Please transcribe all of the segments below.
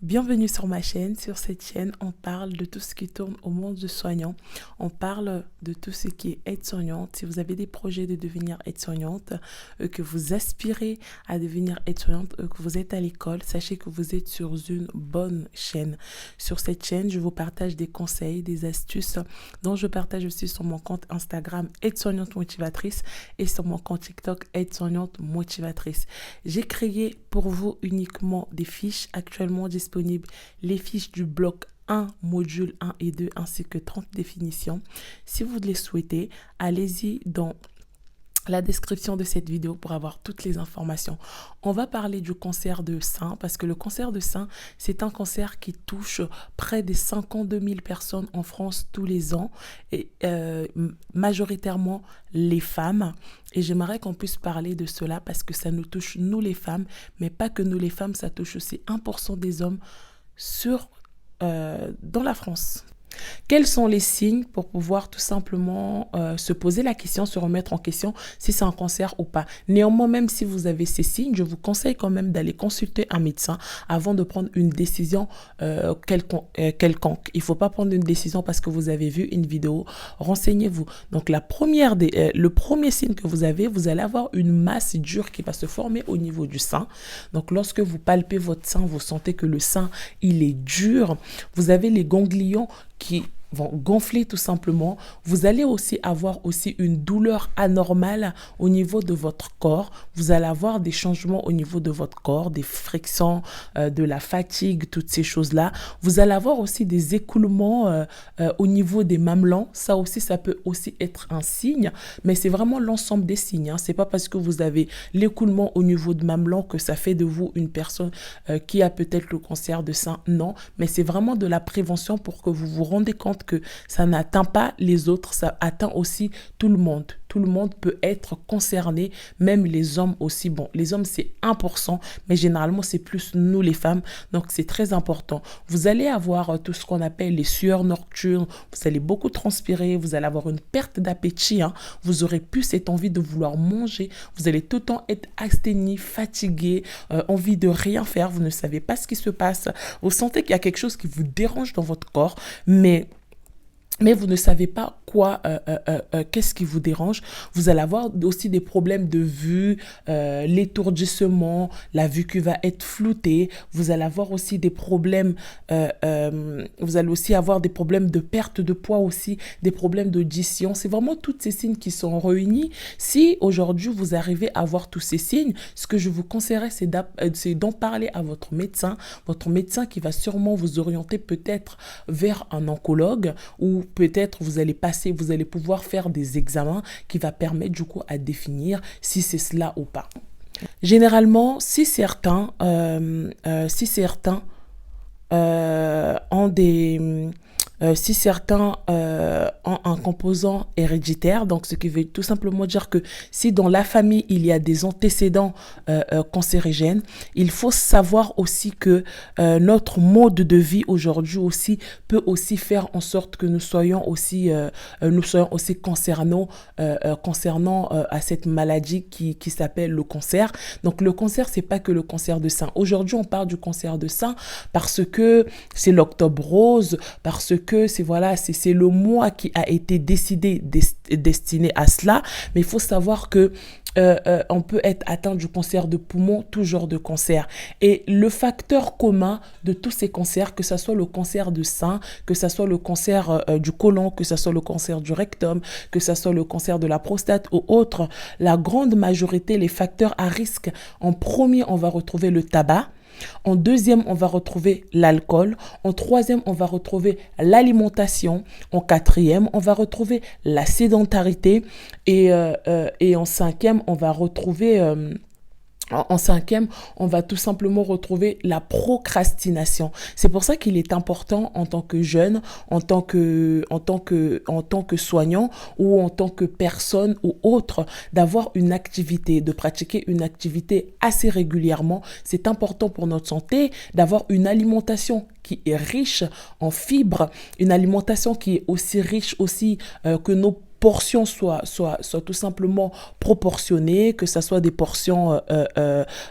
Bienvenue sur ma chaîne. Sur cette chaîne, on parle de tout ce qui tourne au monde du soignant. On parle de tout ce qui est aide-soignante. Si vous avez des projets de devenir aide-soignante, que vous aspirez à devenir aide-soignante, que vous êtes à l'école, sachez que vous êtes sur une bonne chaîne. Sur cette chaîne, je vous partage des conseils, des astuces dont je partage aussi sur mon compte Instagram aide-soignante motivatrice et sur mon compte TikTok aide-soignante motivatrice. J'ai créé pour vous uniquement des fiches actuellement disponibles, les fiches du bloc 1, module 1 et 2, ainsi que 30 définitions. Si vous les souhaitez, allez-y dans la description de cette vidéo pour avoir toutes les informations. On va parler du cancer de sein parce que le cancer de sein, c'est un cancer qui touche près des 52 000 personnes en France tous les ans et majoritairement les femmes. Et j'aimerais qu'on puisse parler de cela parce que ça nous touche nous les femmes, mais pas que nous les femmes, ça touche aussi 1% des hommes dans la France. Quels sont les signes pour pouvoir tout simplement se poser la question, se remettre en question si c'est un cancer ou pas. Néanmoins, même si vous avez ces signes, je vous conseille quand même d'aller consulter un médecin avant de prendre une décision quelconque. Il ne faut pas prendre une décision parce que vous avez vu une vidéo. Renseignez-vous. Donc, le premier signe que vous allez avoir une masse dure qui va se former au niveau du sein. Donc, lorsque vous palpez votre sein, vous sentez que le sein, il est dur. Vous avez les ganglions qui vont gonfler tout simplement. Vous allez aussi avoir une douleur anormale au niveau de votre corps. Vous allez avoir des changements au niveau de votre corps, des frictions, de la fatigue, toutes ces choses-là. Vous allez avoir aussi des écoulements au niveau des mamelons. Ça aussi, ça peut aussi être un signe, mais c'est vraiment l'ensemble des signes. Hein. C'est pas parce que vous avez l'écoulement au niveau de mamelon que ça fait de vous une personne qui a peut-être le cancer de sein. Non, mais c'est vraiment de la prévention pour que vous vous rendez compte que ça n'atteint pas les autres, ça atteint aussi tout le monde. Tout le monde peut être concerné, même les hommes aussi. Bon, les hommes, c'est 1%, mais généralement, c'est plus nous, les femmes. Donc, c'est très important. Vous allez avoir tout ce qu'on appelle les sueurs nocturnes. Vous allez beaucoup transpirer. Vous allez avoir une perte d'appétit. Hein. Vous aurez plus cette envie de vouloir manger. Vous allez tout le temps être asthénie, fatigué, envie de rien faire. Vous ne savez pas ce qui se passe. Vous sentez qu'il y a quelque chose qui vous dérange dans votre corps, mais vous ne savez pas qu'est-ce qui vous dérange. Vous allez avoir aussi des problèmes de vue, l'étourdissement, la vue qui va être floutée. Vous allez avoir aussi des problèmes, vous allez aussi avoir des problèmes de perte de poids aussi, des problèmes d'audition. C'est vraiment tous ces signes qui sont réunis. Si aujourd'hui vous arrivez à avoir tous ces signes, ce que je vous conseillerais, c'est d'en parler à votre médecin qui va sûrement vous orienter peut-être vers un oncologue ou peut-être vous allez pouvoir faire des examens qui va permettre du coup à définir si c'est cela ou pas. Généralement, si certains ont ont un composant héréditaire, donc ce qui veut tout simplement dire que si dans la famille il y a des antécédents cancérigènes, il faut savoir aussi que notre mode de vie aujourd'hui aussi peut aussi faire en sorte que nous soyons aussi concernant à cette maladie qui s'appelle le cancer. Donc le cancer, c'est pas que le cancer de sein. Aujourd'hui, on parle du cancer de sein parce que c'est l'octobre rose, parce que c'est le mois qui a été destiné à cela, mais il faut savoir que on peut être atteint du cancer de poumon, tout genre de cancer. Et le facteur commun de tous ces cancers, que ce soit le cancer de sein, que ce soit le cancer du côlon, que ce soit le cancer du rectum, que ce soit le cancer de la prostate ou autre, la grande majorité, les facteurs à risque, en premier, on va retrouver le tabac. En deuxième, on va retrouver l'alcool. En troisième, on va retrouver l'alimentation. En quatrième, on va retrouver la sédentarité. Et en cinquième, on va retrouver... En cinquième, on va tout simplement retrouver la procrastination. C'est pour ça qu'il est important en tant que jeune, en tant que soignant ou en tant que personne ou autre, d'avoir une activité, de pratiquer une activité assez régulièrement. C'est important pour notre santé d'avoir une alimentation qui est riche en fibres, une alimentation qui est aussi riche aussi que nos portions soient tout simplement proportionnées, que ce soit des portions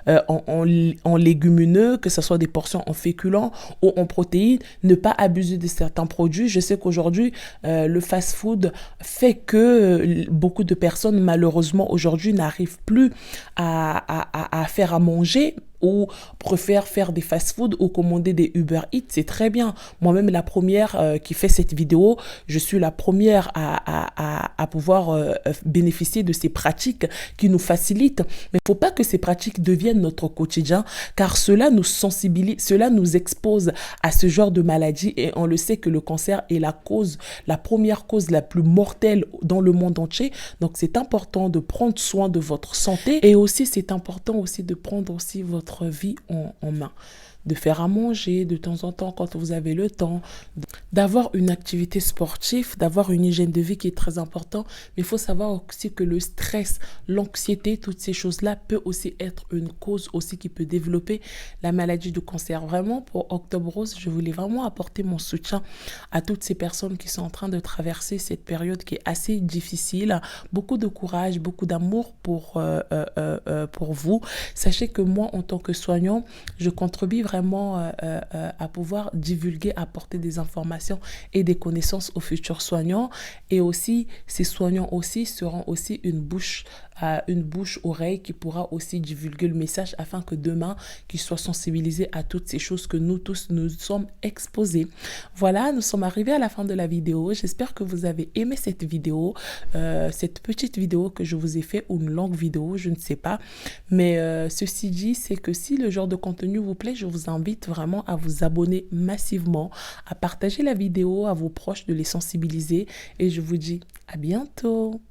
en légumineux, que ce soit des portions en féculents ou en protéines, ne pas abuser de certains produits. Je sais qu'aujourd'hui, le fast-food fait que beaucoup de personnes, malheureusement, aujourd'hui, n'arrivent plus à faire à manger ou préfèrent faire des fast-food ou commander des Uber Eats. C'est très bien. Moi-même, la première qui fait cette vidéo, je suis la première à pouvoir bénéficier de ces pratiques qui nous facilitent. Mais il ne faut pas que ces pratiques deviennent notre quotidien, car cela nous sensibilise, cela nous expose à ce genre de maladie, et on le sait que le cancer est la première cause la plus mortelle dans le monde entier. Donc c'est important de prendre soin de votre santé, et aussi c'est important aussi de prendre aussi votre vie en main, de faire à manger de temps en temps quand vous avez le temps, d'avoir une activité sportive, d'avoir une hygiène de vie qui est très important. Mais il faut savoir aussi que le stress, l'anxiété, toutes ces choses-là peut aussi être une cause aussi qui peut développer la maladie du cancer. Vraiment, pour Octobre Rose, je voulais vraiment apporter mon soutien à toutes ces personnes qui sont en train de traverser cette période qui est assez difficile. Beaucoup de courage, beaucoup d'amour pour vous. Sachez que moi, en tant que soignant, je contribue vraiment à pouvoir divulguer, apporter des informations et des connaissances aux futurs soignants. Et aussi, ces soignants aussi seront aussi une bouche-oreille qui pourra aussi divulguer le message afin que demain, qu'ils soient sensibilisés à toutes ces choses que nous tous, nous sommes exposés. Voilà, nous sommes arrivés à la fin de la vidéo. J'espère que vous avez aimé cette vidéo, cette petite vidéo que je vous ai fait, ou une longue vidéo, je ne sais pas. Mais ceci dit, c'est que si le genre de contenu vous plaît, je vous invite vraiment à vous abonner massivement, à partager la vidéo à vos proches, de les sensibiliser. Et je vous dis à bientôt.